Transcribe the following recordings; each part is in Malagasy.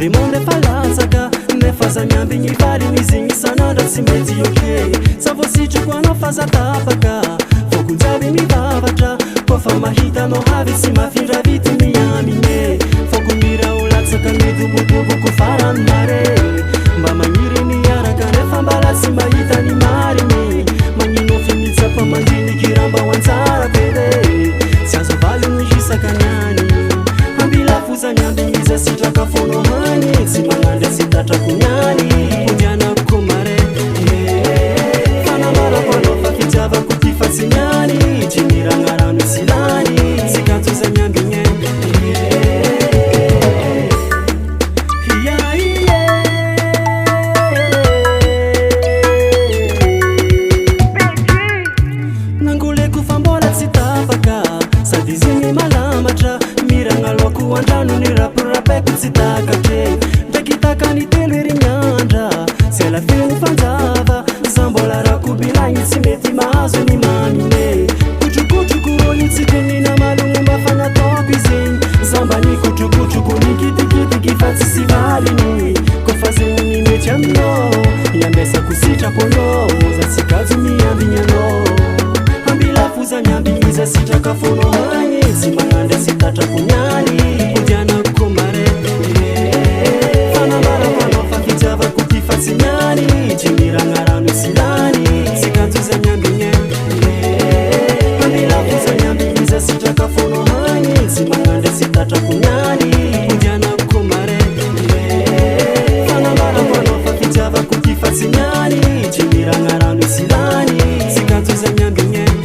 Monde falatsaka nefaza miamby gny vary mizigny sanandra tsy mety oke sa voasitroko anao fa za tapaka fokonjaby mivavatra kofa mahitanao havy tsy mafindra vity miamine foko mira ho latsaka midobodoboko farany mare mba magniry miaraka nefa mbala tsy mahita ny mariny magnino finitsapa mandiniky ramba ho antsara pere tsy azo valy mihisaka niany ambila foza miamby iza sitraka fono tsy manandre sy tatrako niany odianako mare fanamarapanao fa fitiavako ty fa tsy niany tsy miragna rano sy lany sy kantoza miambigny nangoleko fa mbola tsy tapaka sady izy ny malamatra miragna loako andrano ny rapirapeko tsy takatre ndraiky telo herignandra sy ala feno fanjava za mbola rakobilagny tsy mety mahazo ny mamine kotrokotroko rony tsy tenina malogno mba fanataoko izegny za mba nikotrokotroko nikitikitiky fa tsy sy valiny kofa zegny ny mety aminao iambesako sitrakonao za tsy kajo miambigny anao ambila foza miambigny iza sitraka fono hagny tsy magnandre sy tatrako niany odianako mare Signani, ci mirangarano silani, si canto zagnambigny ambila fuza nyambi iza sitraka fono hagny si magnandre si tatrako niany odianako mare fanambarambanao fa fitiavako ty fa tsy niany ci mirangarano silani, si canto zagnambigny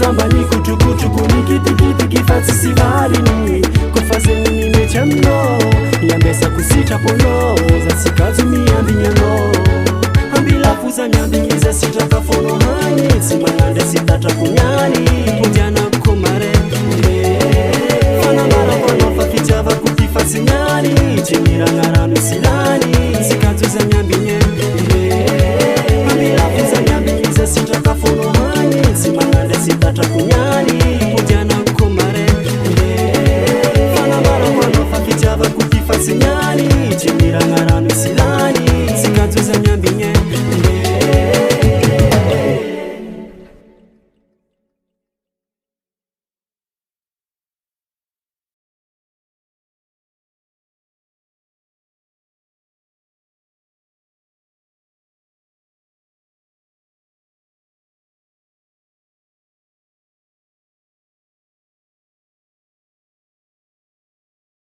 Samba nikotrokotroko nikitikitiky fa tsy sy valiny kofa zegny ny mety aminao iambesako sitraponao za tsy kajo miambigny anao ambila foza miambigny iza sitrako